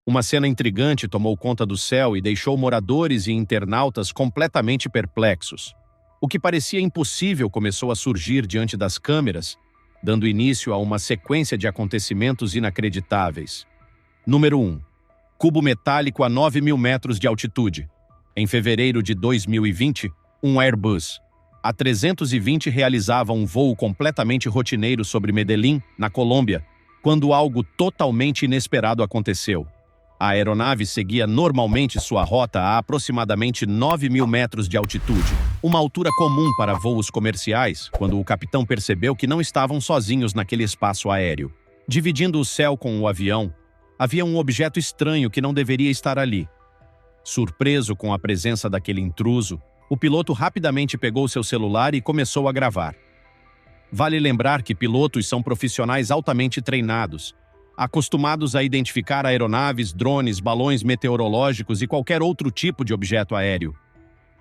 Uma cena intrigante tomou conta do céu e deixou moradores e internautas completamente perplexos. O que parecia impossível começou a surgir diante das câmeras, dando início a uma sequência de acontecimentos inacreditáveis. Número 1. Cubo metálico a 9.000 metros de altitude. Em fevereiro de 2020, um Airbus A320 realizava um voo completamente rotineiro sobre Medellín, na Colômbia, quando algo totalmente inesperado aconteceu. A aeronave seguia normalmente sua rota a aproximadamente 9.000 metros de altitude, uma altura comum para voos comerciais, quando o capitão percebeu que não estavam sozinhos naquele espaço aéreo. Dividindo o céu com o avião, havia um objeto estranho que não deveria estar ali. Surpreso com a presença daquele intruso, o piloto rapidamente pegou seu celular e começou a gravar. Vale lembrar que pilotos são profissionais altamente treinados, acostumados a identificar aeronaves, drones, balões meteorológicos e qualquer outro tipo de objeto aéreo.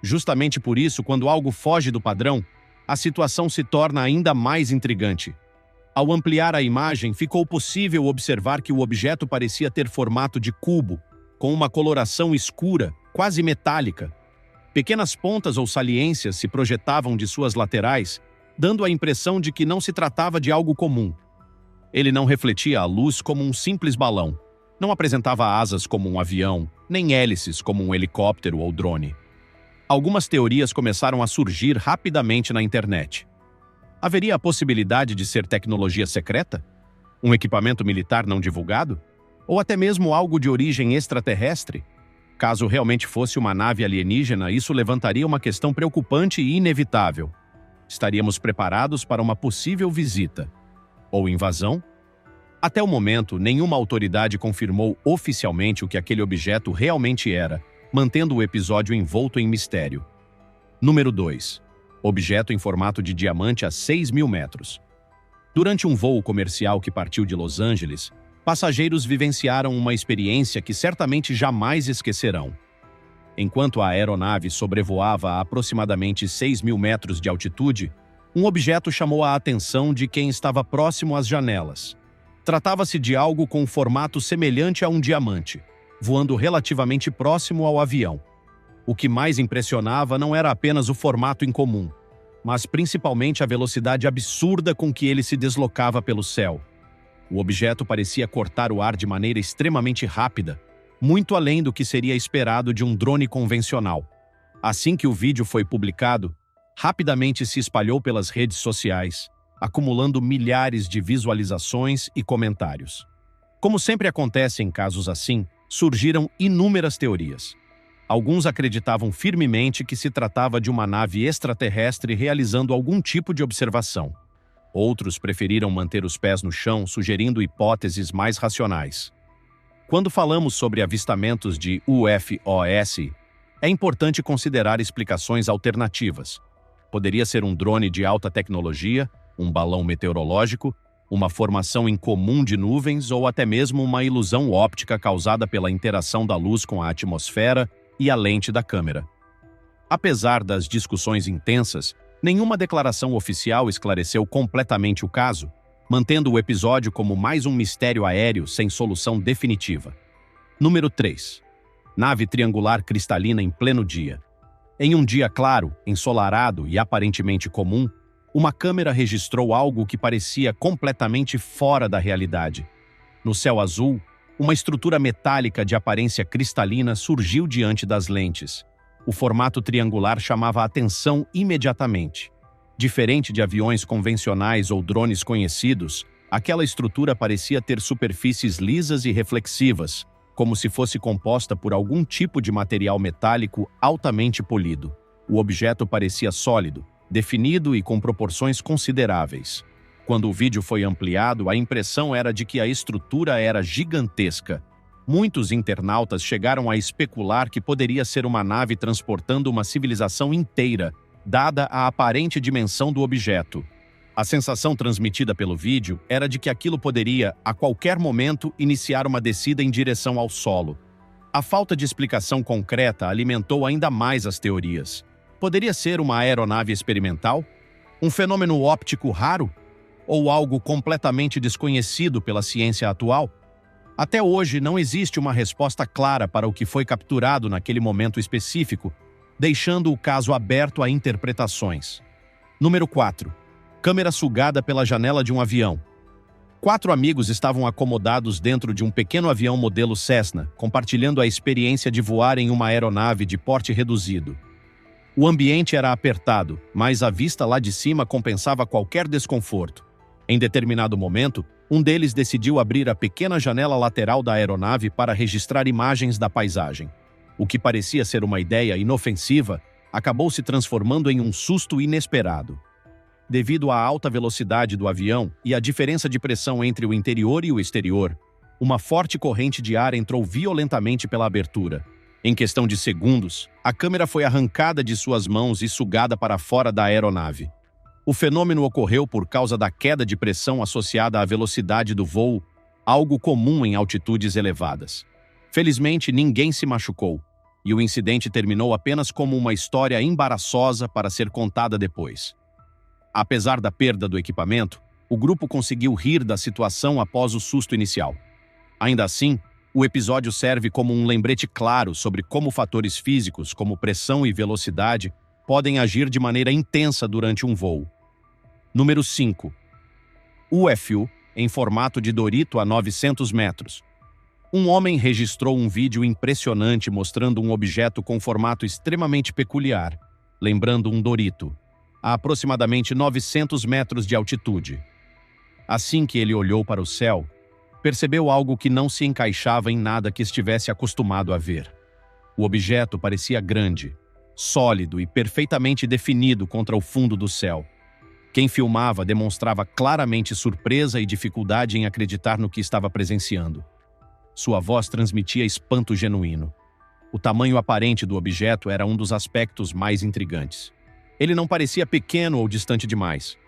Justamente por isso, quando algo foge do padrão, a situação se torna ainda mais intrigante. Ao ampliar a imagem, ficou possível observar que o objeto parecia ter formato de cubo, com uma coloração escura, quase metálica. Pequenas pontas ou saliências se projetavam de suas laterais, dando a impressão de que não se tratava de algo comum. Ele não refletia a luz como um simples balão, não apresentava asas como um avião, nem hélices como um helicóptero ou drone. Algumas teorias começaram a surgir rapidamente na internet. Haveria a possibilidade de ser tecnologia secreta? Um equipamento militar não divulgado? Ou até mesmo algo de origem extraterrestre? Caso realmente fosse uma nave alienígena, isso levantaria uma questão preocupante e inevitável. Estaríamos preparados para uma possível visita ou invasão? Até o momento, nenhuma autoridade confirmou oficialmente o que aquele objeto realmente era, mantendo o episódio envolto em mistério. Número 2. Objeto em formato de diamante a 6.000 metros. Durante um voo comercial que partiu de Los Angeles, passageiros vivenciaram uma experiência que certamente jamais esquecerão. Enquanto a aeronave sobrevoava a aproximadamente 6.000 metros de altitude, um objeto chamou a atenção de quem estava próximo às janelas. Tratava-se de algo com um formato semelhante a um diamante, voando relativamente próximo ao avião. O que mais impressionava não era apenas o formato incomum, mas principalmente a velocidade absurda com que ele se deslocava pelo céu. O objeto parecia cortar o ar de maneira extremamente rápida, muito além do que seria esperado de um drone convencional. Assim que o vídeo foi publicado, rapidamente se espalhou pelas redes sociais, acumulando milhares de visualizações e comentários. Como sempre acontece em casos assim, surgiram inúmeras teorias. Alguns acreditavam firmemente que se tratava de uma nave extraterrestre realizando algum tipo de observação. Outros preferiram manter os pés no chão, sugerindo hipóteses mais racionais. Quando falamos sobre avistamentos de UFOs, é importante considerar explicações alternativas. Poderia ser um drone de alta tecnologia, um balão meteorológico, uma formação incomum de nuvens ou até mesmo uma ilusão óptica causada pela interação da luz com a atmosfera e a lente da câmera. Apesar das discussões intensas, nenhuma declaração oficial esclareceu completamente o caso, mantendo o episódio como mais um mistério aéreo sem solução definitiva. Número 3. Nave triangular cristalina em pleno dia. Em um dia claro, ensolarado e aparentemente comum, uma câmera registrou algo que parecia completamente fora da realidade. No céu azul, uma estrutura metálica de aparência cristalina surgiu diante das lentes. O formato triangular chamava a atenção imediatamente. Diferente de aviões convencionais ou drones conhecidos, aquela estrutura parecia ter superfícies lisas e reflexivas, como se fosse composta por algum tipo de material metálico altamente polido. O objeto parecia sólido, definido e com proporções consideráveis. Quando o vídeo foi ampliado, a impressão era de que a estrutura era gigantesca. Muitos internautas chegaram a especular que poderia ser uma nave transportando uma civilização inteira, dada a aparente dimensão do objeto. A sensação transmitida pelo vídeo era de que aquilo poderia, a qualquer momento, iniciar uma descida em direção ao solo. A falta de explicação concreta alimentou ainda mais as teorias. Poderia ser uma aeronave experimental? Um fenômeno óptico raro? Ou algo completamente desconhecido pela ciência atual? Até hoje, não existe uma resposta clara para o que foi capturado naquele momento específico, deixando o caso aberto a interpretações. Número 4. Câmera sugada pela janela de um avião. 4 amigos estavam acomodados dentro de um pequeno avião modelo Cessna, compartilhando a experiência de voar em uma aeronave de porte reduzido. O ambiente era apertado, mas a vista lá de cima compensava qualquer desconforto. Em determinado momento, um deles decidiu abrir a pequena janela lateral da aeronave para registrar imagens da paisagem. O que parecia ser uma ideia inofensiva, acabou se transformando em um susto inesperado. Devido à alta velocidade do avião e à diferença de pressão entre o interior e o exterior, uma forte corrente de ar entrou violentamente pela abertura. Em questão de segundos, a câmera foi arrancada de suas mãos e sugada para fora da aeronave. O fenômeno ocorreu por causa da queda de pressão associada à velocidade do voo, algo comum em altitudes elevadas. Felizmente, ninguém se machucou, e o incidente terminou apenas como uma história embaraçosa para ser contada depois. Apesar da perda do equipamento, o grupo conseguiu rir da situação após o susto inicial. Ainda assim, o episódio serve como um lembrete claro sobre como fatores físicos, como pressão e velocidade, podem agir de maneira intensa durante um voo. Número 5. UFO em formato de Dorito a 900 metros. Um homem registrou um vídeo impressionante mostrando um objeto com formato extremamente peculiar, lembrando um Dorito, a aproximadamente 900 metros de altitude. Assim que ele olhou para o céu, percebeu algo que não se encaixava em nada que estivesse acostumado a ver. O objeto parecia grande, sólido e perfeitamente definido contra o fundo do céu. Quem filmava demonstrava claramente surpresa e dificuldade em acreditar no que estava presenciando. Sua voz transmitia espanto genuíno. O tamanho aparente do objeto era um dos aspectos mais intrigantes. Ele não parecia pequeno ou distante demais.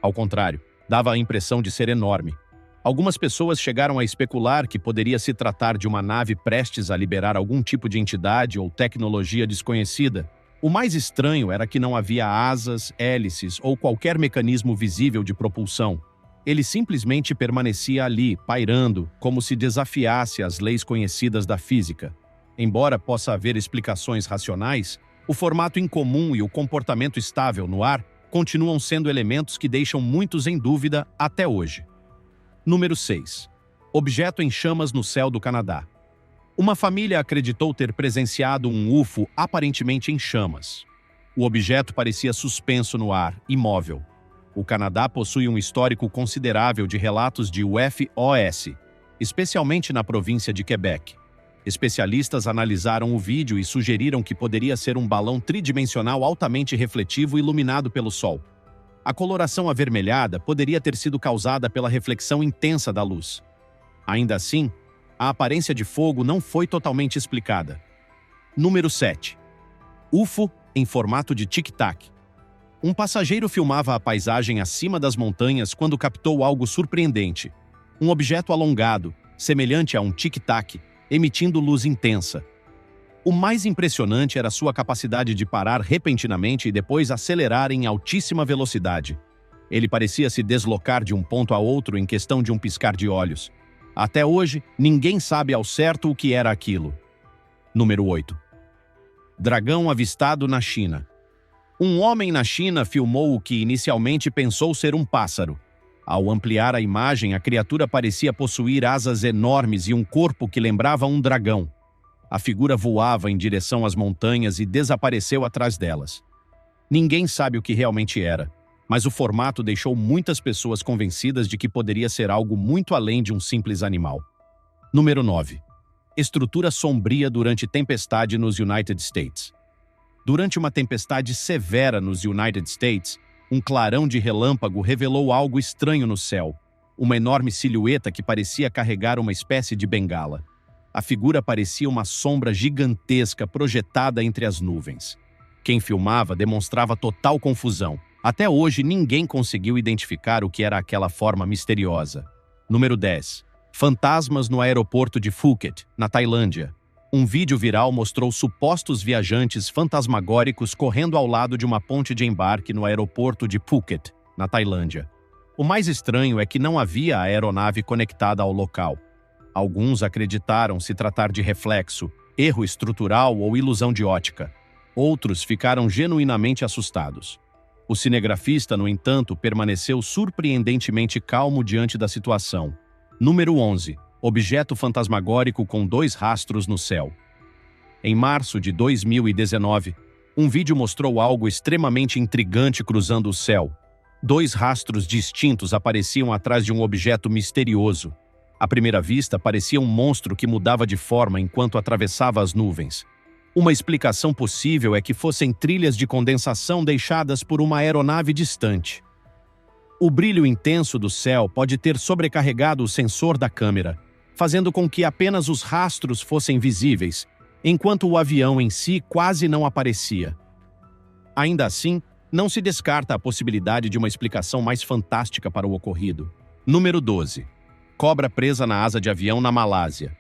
Ao contrário, dava a impressão de ser enorme. Algumas pessoas chegaram a especular que poderia se tratar de uma nave prestes a liberar algum tipo de entidade ou tecnologia desconhecida. O mais estranho era que não havia asas, hélices ou qualquer mecanismo visível de propulsão. Ele simplesmente permanecia ali, pairando, como se desafiasse as leis conhecidas da física. Embora possa haver explicações racionais, o formato incomum e o comportamento estável no ar continuam sendo elementos que deixam muitos em dúvida até hoje. Número 6. Objeto em chamas no céu do Canadá. Uma família acreditou ter presenciado um UFO aparentemente em chamas. O objeto parecia suspenso no ar, imóvel. O Canadá possui um histórico considerável de relatos de UFOs, especialmente na província de Quebec. Especialistas analisaram o vídeo e sugeriram que poderia ser um balão tridimensional altamente refletivo iluminado pelo sol. A coloração avermelhada poderia ter sido causada pela reflexão intensa da luz. Ainda assim, a aparência de fogo não foi totalmente explicada. Número 7. UFO em formato de tic-tac. Um passageiro filmava a paisagem acima das montanhas quando captou algo surpreendente. Um objeto alongado, semelhante a um tic-tac, emitindo luz intensa. O mais impressionante era sua capacidade de parar repentinamente e depois acelerar em altíssima velocidade. Ele parecia se deslocar de um ponto a outro em questão de um piscar de olhos. Até hoje, ninguém sabe ao certo o que era aquilo. Número 8. Dragão avistado na China. Um homem na China filmou o que inicialmente pensou ser um pássaro. Ao ampliar a imagem, a criatura parecia possuir asas enormes e um corpo que lembrava um dragão. A figura voava em direção às montanhas e desapareceu atrás delas. Ninguém sabe o que realmente era, mas o formato deixou muitas pessoas convencidas de que poderia ser algo muito além de um simples animal. Número 9. Estrutura sombria durante tempestade nos United States. Durante uma tempestade severa nos United States, um clarão de relâmpago revelou algo estranho no céu, uma enorme silhueta que parecia carregar uma espécie de bengala. A figura parecia uma sombra gigantesca projetada entre as nuvens. Quem filmava demonstrava total confusão. Até hoje, ninguém conseguiu identificar o que era aquela forma misteriosa. Número 10. Fantasmas no aeroporto de Phuket, na Tailândia. Um vídeo viral mostrou supostos viajantes fantasmagóricos correndo ao lado de uma ponte de embarque no aeroporto de Phuket, na Tailândia. O mais estranho é que não havia aeronave conectada ao local. Alguns acreditaram se tratar de reflexo, erro estrutural ou ilusão de ótica. Outros ficaram genuinamente assustados. O cinegrafista, no entanto, permaneceu surpreendentemente calmo diante da situação. Número 11. Objeto fantasmagórico com 2 rastros no céu. Em março de 2019, um vídeo mostrou algo extremamente intrigante cruzando o céu. 2 rastros distintos apareciam atrás de um objeto misterioso. À primeira vista, parecia um monstro que mudava de forma enquanto atravessava as nuvens. Uma explicação possível é que fossem trilhas de condensação deixadas por uma aeronave distante. O brilho intenso do céu pode ter sobrecarregado o sensor da câmera, fazendo com que apenas os rastros fossem visíveis, enquanto o avião em si quase não aparecia. Ainda assim, não se descarta a possibilidade de uma explicação mais fantástica para o ocorrido. Número 12. Cobra presa na asa de avião na Malásia.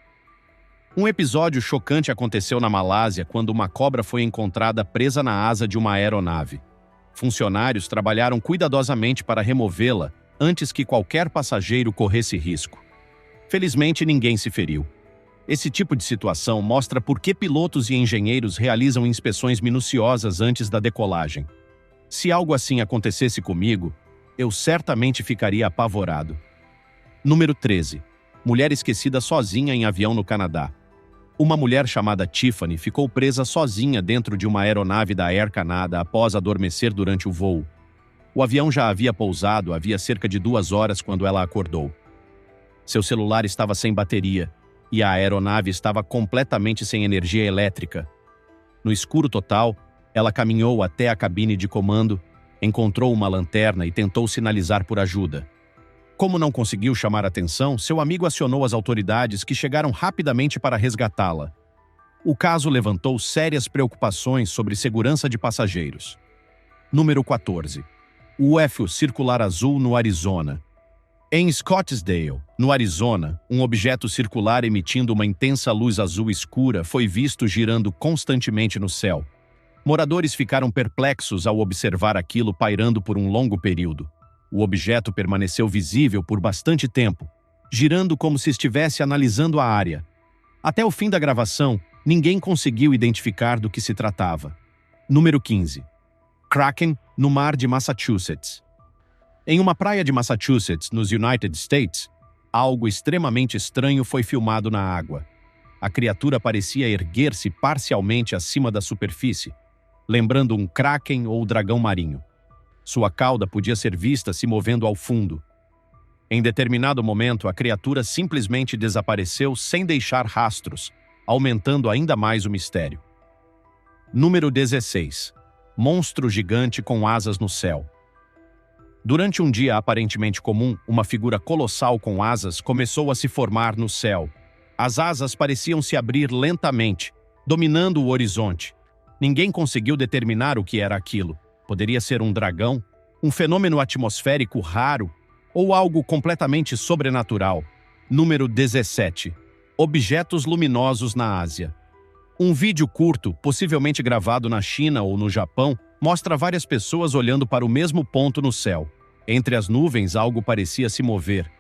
Um episódio chocante aconteceu na Malásia quando uma cobra foi encontrada presa na asa de uma aeronave. Funcionários trabalharam cuidadosamente para removê-la antes que qualquer passageiro corresse risco. Felizmente, ninguém se feriu. Esse tipo de situação mostra por que pilotos e engenheiros realizam inspeções minuciosas antes da decolagem. Se algo assim acontecesse comigo, eu certamente ficaria apavorado. Número 13. Mulher esquecida sozinha em avião no Canadá. Uma mulher chamada Tiffany ficou presa sozinha dentro de uma aeronave da Air Canada após adormecer durante o voo. O avião já havia pousado havia cerca de 2 horas quando ela acordou. Seu celular estava sem bateria e a aeronave estava completamente sem energia elétrica. No escuro total, ela caminhou até a cabine de comando, encontrou uma lanterna e tentou sinalizar por ajuda. Como não conseguiu chamar atenção, seu amigo acionou as autoridades que chegaram rapidamente para resgatá-la. O caso levantou sérias preocupações sobre segurança de passageiros. Número 14. O UFO circular azul no Arizona. Em Scottsdale, no Arizona, um objeto circular emitindo uma intensa luz azul escura foi visto girando constantemente no céu. Moradores ficaram perplexos ao observar aquilo pairando por um longo período. O objeto permaneceu visível por bastante tempo, girando como se estivesse analisando a área. Até o fim da gravação, ninguém conseguiu identificar do que se tratava. Número 15. Kraken, no mar de Massachusetts. Em uma praia de Massachusetts, nos United States, algo extremamente estranho foi filmado na água. A criatura parecia erguer-se parcialmente acima da superfície, lembrando um kraken ou dragão marinho. Sua cauda podia ser vista se movendo ao fundo. Em determinado momento, a criatura simplesmente desapareceu sem deixar rastros, aumentando ainda mais o mistério. Número 16. Monstro gigante com asas no céu. Durante um dia aparentemente comum, uma figura colossal com asas começou a se formar no céu. As asas pareciam se abrir lentamente, dominando o horizonte. Ninguém conseguiu determinar o que era aquilo. Poderia ser um dragão, um fenômeno atmosférico raro ou algo completamente sobrenatural. Número 17. Objetos luminosos na Ásia. Um vídeo curto, possivelmente gravado na China ou no Japão, mostra várias pessoas olhando para o mesmo ponto no céu. Entre as nuvens, algo parecia se mover.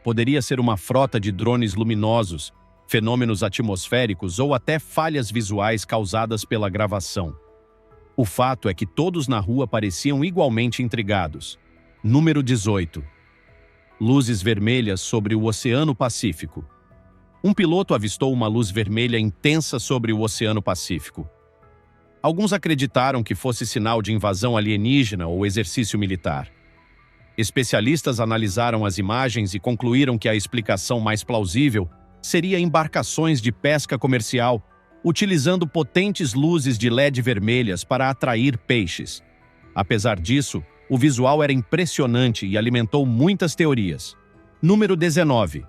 Poderia ser uma frota de drones luminosos, fenômenos atmosféricos ou até falhas visuais causadas pela gravação. O fato é que todos na rua pareciam igualmente intrigados. Número 18. Luzes vermelhas sobre o Oceano Pacífico. Um piloto avistou uma luz vermelha intensa sobre o Oceano Pacífico. Alguns acreditaram que fosse sinal de invasão alienígena ou exercício militar. Especialistas analisaram as imagens e concluíram que a explicação mais plausível seria embarcações de pesca comercial, utilizando potentes luzes de LED vermelhas para atrair peixes. Apesar disso, o visual era impressionante e alimentou muitas teorias. Número 19.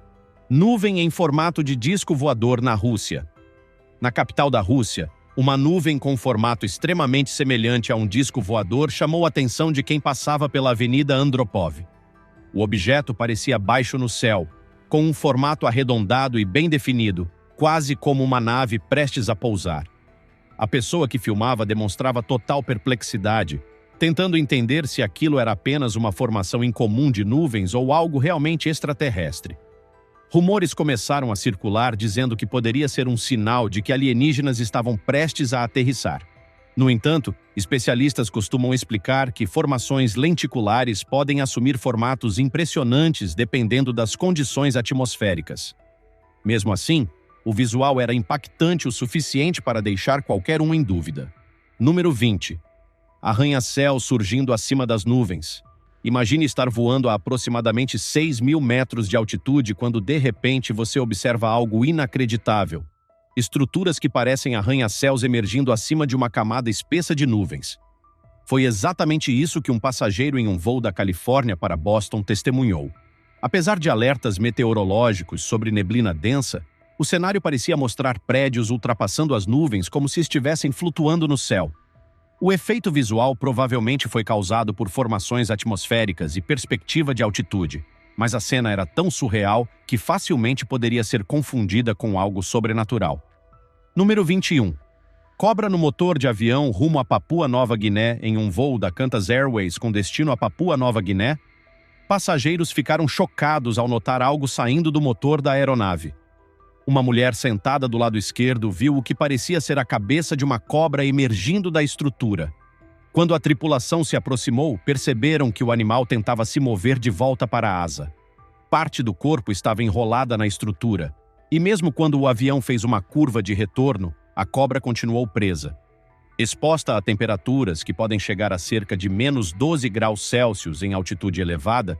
Nuvem em formato de disco voador na Rússia. Na capital da Rússia, uma nuvem com formato extremamente semelhante a um disco voador chamou a atenção de quem passava pela Avenida Andropov. O objeto parecia baixo no céu, com um formato arredondado e bem definido, quase como uma nave prestes a pousar. A pessoa que filmava demonstrava total perplexidade, tentando entender se aquilo era apenas uma formação incomum de nuvens ou algo realmente extraterrestre. Rumores começaram a circular dizendo que poderia ser um sinal de que alienígenas estavam prestes a aterrissar. No entanto, especialistas costumam explicar que formações lenticulares podem assumir formatos impressionantes dependendo das condições atmosféricas. Mesmo assim, o visual era impactante o suficiente para deixar qualquer um em dúvida. Número 20. Arranha-céu surgindo acima das nuvens. Imagine estar voando a aproximadamente 6.000 metros de altitude quando de repente você observa algo inacreditável. Estruturas que parecem arranha-céus emergindo acima de uma camada espessa de nuvens. Foi exatamente isso que um passageiro em um voo da Califórnia para Boston testemunhou. Apesar de alertas meteorológicos sobre neblina densa, o cenário parecia mostrar prédios ultrapassando as nuvens como se estivessem flutuando no céu. O efeito visual provavelmente foi causado por formações atmosféricas e perspectiva de altitude, mas a cena era tão surreal que facilmente poderia ser confundida com algo sobrenatural. Número 21. Cobra no motor de avião rumo a Papua Nova Guiné em um voo da Qantas Airways com destino a Papua Nova Guiné? Passageiros ficaram chocados ao notar algo saindo do motor da aeronave. Uma mulher sentada do lado esquerdo viu o que parecia ser a cabeça de uma cobra emergindo da estrutura. Quando a tripulação se aproximou, perceberam que o animal tentava se mover de volta para a asa. Parte do corpo estava enrolada na estrutura, e mesmo quando o avião fez uma curva de retorno, a cobra continuou presa. Exposta a temperaturas que podem chegar a cerca de menos 12 graus Celsius em altitude elevada,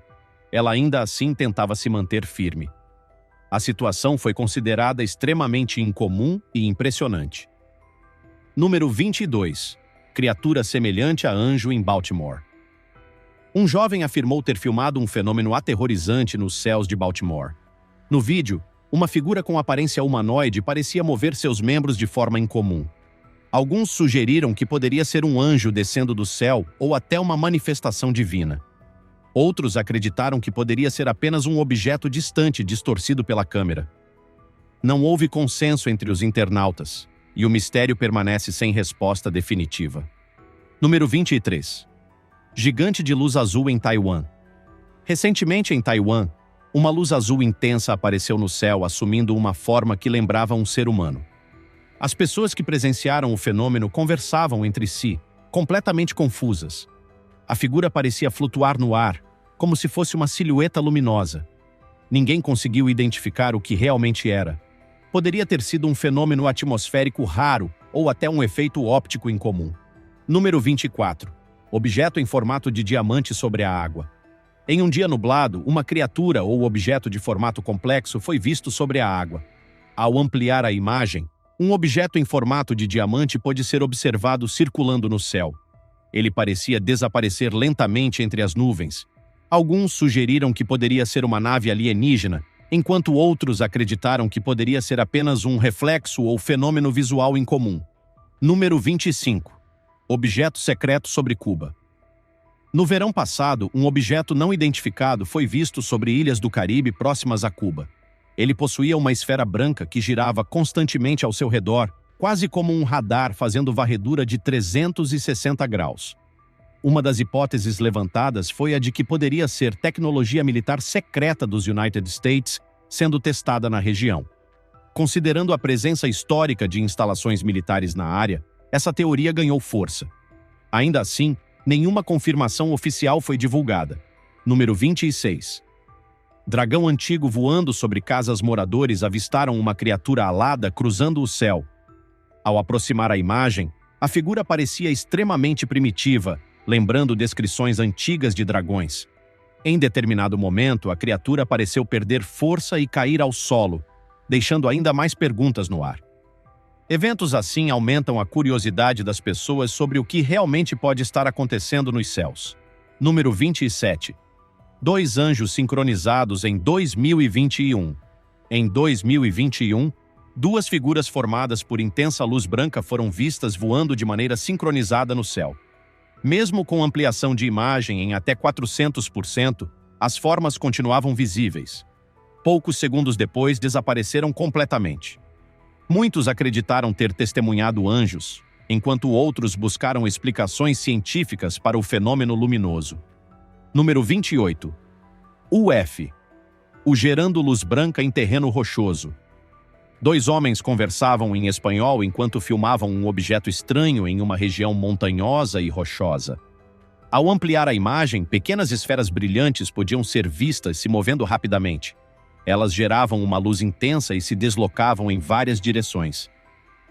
ela ainda assim tentava se manter firme. A situação foi considerada extremamente incomum e impressionante. Número 22. Criatura semelhante a anjo em Baltimore. Um jovem afirmou ter filmado um fenômeno aterrorizante nos céus de Baltimore. No vídeo, uma figura com aparência humanoide parecia mover seus membros de forma incomum. Alguns sugeriram que poderia ser um anjo descendo do céu ou até uma manifestação divina. Outros acreditaram que poderia ser apenas um objeto distante distorcido pela câmera. Não houve consenso entre os internautas, e o mistério permanece sem resposta definitiva. Número 23. Gigante de luz azul em Taiwan. Recentemente em Taiwan, uma luz azul intensa apareceu no céu assumindo uma forma que lembrava um ser humano. As pessoas que presenciaram o fenômeno conversavam entre si, completamente confusas. A figura parecia flutuar no ar, como se fosse uma silhueta luminosa. Ninguém conseguiu identificar o que realmente era. Poderia ter sido um fenômeno atmosférico raro ou até um efeito óptico incomum. Número 24. Objeto em formato de diamante sobre a água. Em um dia nublado, uma criatura ou objeto de formato complexo foi visto sobre a água. Ao ampliar a imagem, um objeto em formato de diamante pôde ser observado circulando no céu. Ele parecia desaparecer lentamente entre as nuvens. Alguns sugeriram que poderia ser uma nave alienígena, enquanto outros acreditaram que poderia ser apenas um reflexo ou fenômeno visual incomum. Número 25. Objeto secreto sobre Cuba. No verão passado, um objeto não identificado foi visto sobre ilhas do Caribe próximas a Cuba. Ele possuía uma esfera branca que girava constantemente ao seu redor, quase como um radar fazendo varredura de 360 graus. Uma das hipóteses levantadas foi a de que poderia ser tecnologia militar secreta dos United States sendo testada na região. Considerando a presença histórica de instalações militares na área, essa teoria ganhou força. Ainda assim, nenhuma confirmação oficial foi divulgada. Número 26. Dragão antigo voando sobre casas. Moradores avistaram uma criatura alada cruzando o céu. Ao aproximar a imagem, a figura parecia extremamente primitiva, lembrando descrições antigas de dragões. Em determinado momento, a criatura pareceu perder força e cair ao solo, deixando ainda mais perguntas no ar. Eventos assim aumentam a curiosidade das pessoas sobre o que realmente pode estar acontecendo nos céus. Número 27. Dois anjos sincronizados em 2021. Em 2021, duas figuras formadas por intensa luz branca foram vistas voando de maneira sincronizada no céu. Mesmo com ampliação de imagem em até 400%, as formas continuavam visíveis. Poucos segundos depois, desapareceram completamente. Muitos acreditaram ter testemunhado anjos, enquanto outros buscaram explicações científicas para o fenômeno luminoso. Número 28. UF. o gerando luz branca em terreno rochoso. Dois homens conversavam em espanhol enquanto filmavam um objeto estranho em uma região montanhosa e rochosa. Ao ampliar a imagem, pequenas esferas brilhantes podiam ser vistas se movendo rapidamente. Elas geravam uma luz intensa e se deslocavam em várias direções.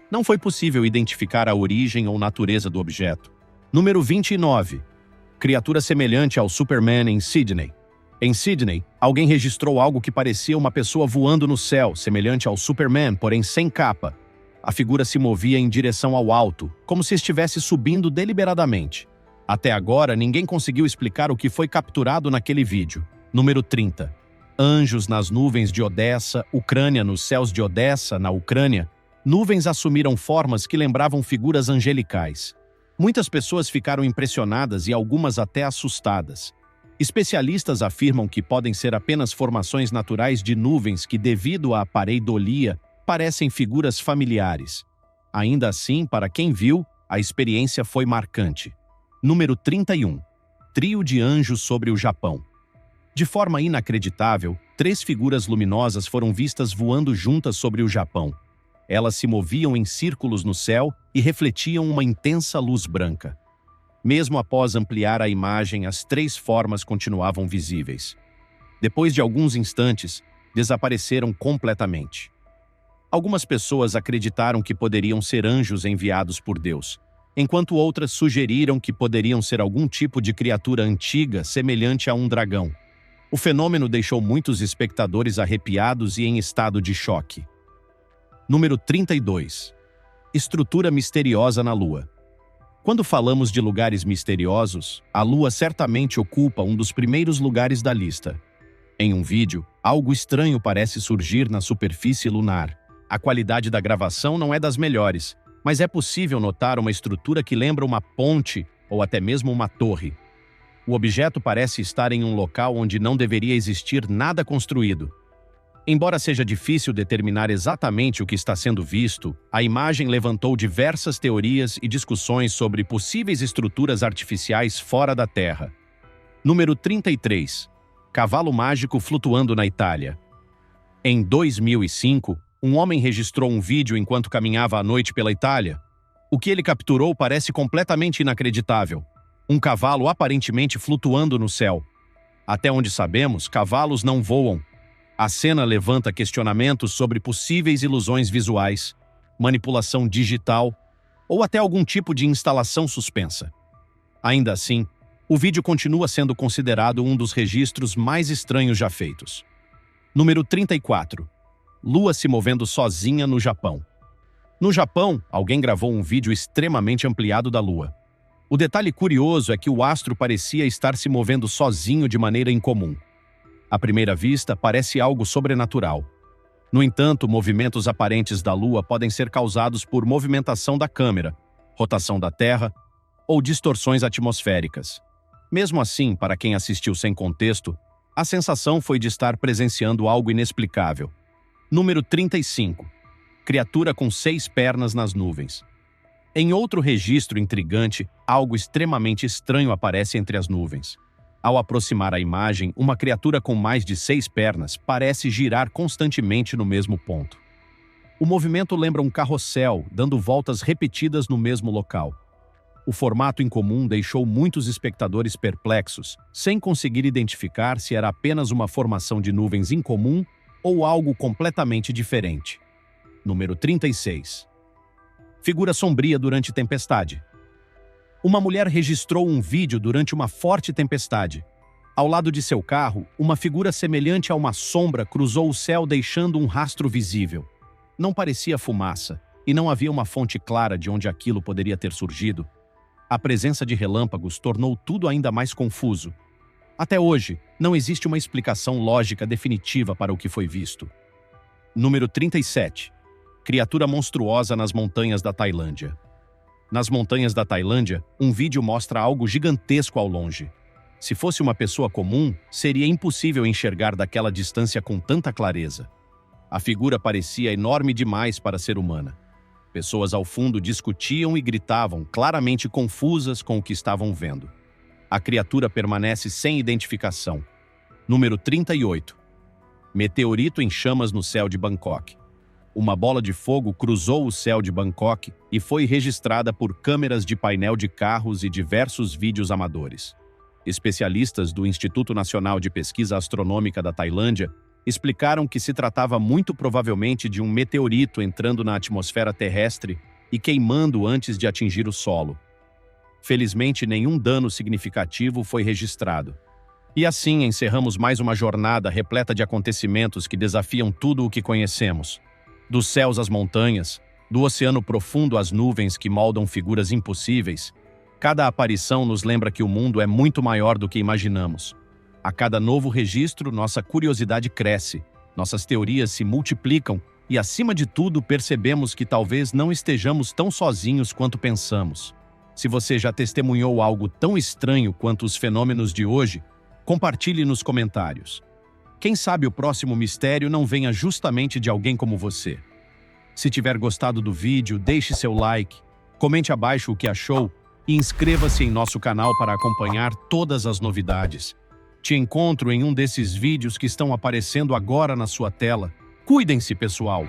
Não foi possível identificar a origem ou natureza do objeto. Número 29. Criatura semelhante ao Superman em Sydney. Em Sydney, alguém registrou algo que parecia uma pessoa voando no céu, semelhante ao Superman, porém sem capa. A figura se movia em direção ao alto, como se estivesse subindo deliberadamente. Até agora, ninguém conseguiu explicar o que foi capturado naquele vídeo. Número 30. Anjos nas nuvens de Odessa, Ucrânia. Nos céus de Odessa, na Ucrânia, nuvens assumiram formas que lembravam figuras angelicais. Muitas pessoas ficaram impressionadas e algumas até assustadas. Especialistas afirmam que podem ser apenas formações naturais de nuvens que, devido à pareidolia, parecem figuras familiares. Ainda assim, para quem viu, a experiência foi marcante. Número 31. Trio de anjos sobre o Japão. De forma inacreditável, 3 figuras luminosas foram vistas voando juntas sobre o Japão. Elas se moviam em círculos no céu e refletiam uma intensa luz branca. Mesmo após ampliar a imagem, as 3 formas continuavam visíveis. Depois de alguns instantes, desapareceram completamente. Algumas pessoas acreditaram que poderiam ser anjos enviados por Deus, enquanto outras sugeriram que poderiam ser algum tipo de criatura antiga semelhante a um dragão. O fenômeno deixou muitos espectadores arrepiados e em estado de choque. Número 32. Estrutura misteriosa na Lua. Quando falamos de lugares misteriosos, a Lua certamente ocupa um dos primeiros lugares da lista. Em um vídeo, algo estranho parece surgir na superfície lunar. A qualidade da gravação não é das melhores, mas é possível notar uma estrutura que lembra uma ponte ou até mesmo uma torre. O objeto parece estar em um local onde não deveria existir nada construído. Embora seja difícil determinar exatamente o que está sendo visto, a imagem levantou diversas teorias e discussões sobre possíveis estruturas artificiais fora da Terra. Número 33. Cavalo mágico flutuando na Itália. Em 2005, um homem registrou um vídeo enquanto caminhava à noite pela Itália. O que ele capturou parece completamente inacreditável. Um cavalo aparentemente flutuando no céu. Até onde sabemos, cavalos não voam. A cena levanta questionamentos sobre possíveis ilusões visuais, manipulação digital ou até algum tipo de instalação suspensa. Ainda assim, o vídeo continua sendo considerado um dos registros mais estranhos já feitos. Número 34. Lua se movendo sozinha no Japão. No Japão, alguém gravou um vídeo extremamente ampliado da Lua. O detalhe curioso é que o astro parecia estar se movendo sozinho de maneira incomum. À primeira vista, parece algo sobrenatural. No entanto, movimentos aparentes da Lua podem ser causados por movimentação da câmera, rotação da Terra ou distorções atmosféricas. Mesmo assim, para quem assistiu sem contexto, a sensação foi de estar presenciando algo inexplicável. Número 35. Criatura com 6 pernas nas nuvens. Em outro registro intrigante, algo extremamente estranho aparece entre as nuvens. Ao aproximar a imagem, uma criatura com mais de 6 pernas parece girar constantemente no mesmo ponto. O movimento lembra um carrossel, dando voltas repetidas no mesmo local. O formato incomum deixou muitos espectadores perplexos, sem conseguir identificar se era apenas uma formação de nuvens incomum ou algo completamente diferente. Número 36. Figura sombria durante tempestade. Uma mulher registrou um vídeo durante uma forte tempestade. Ao lado de seu carro, uma figura semelhante a uma sombra cruzou o céu deixando um rastro visível. Não parecia fumaça, e não havia uma fonte clara de onde aquilo poderia ter surgido. A presença de relâmpagos tornou tudo ainda mais confuso. Até hoje, não existe uma explicação lógica definitiva para o que foi visto. Número 37. Criatura monstruosa nas montanhas da Tailândia. Nas montanhas da Tailândia, um vídeo mostra algo gigantesco ao longe. Se fosse uma pessoa comum, seria impossível enxergar daquela distância com tanta clareza. A figura parecia enorme demais para ser humana. Pessoas ao fundo discutiam e gritavam, claramente confusas com o que estavam vendo. A criatura permanece sem identificação. Número 38. Meteorito em chamas no céu de Bangkok. Uma bola de fogo cruzou o céu de Bangkok e foi registrada por câmeras de painel de carros e diversos vídeos amadores. Especialistas do Instituto Nacional de Pesquisa Astronômica da Tailândia explicaram que se tratava muito provavelmente de um meteorito entrando na atmosfera terrestre e queimando antes de atingir o solo. Felizmente, nenhum dano significativo foi registrado. E assim encerramos mais uma jornada repleta de acontecimentos que desafiam tudo o que conhecemos. Dos céus às montanhas, do oceano profundo às nuvens que moldam figuras impossíveis, cada aparição nos lembra que o mundo é muito maior do que imaginamos. A cada novo registro, nossa curiosidade cresce, nossas teorias se multiplicam e, acima de tudo, percebemos que talvez não estejamos tão sozinhos quanto pensamos. Se você já testemunhou algo tão estranho quanto os fenômenos de hoje, compartilhe nos comentários. Quem sabe o próximo mistério não venha justamente de alguém como você. Se tiver gostado do vídeo, deixe seu like, comente abaixo o que achou e inscreva-se em nosso canal para acompanhar todas as novidades. Te encontro em um desses vídeos que estão aparecendo agora na sua tela. Cuidem-se, pessoal!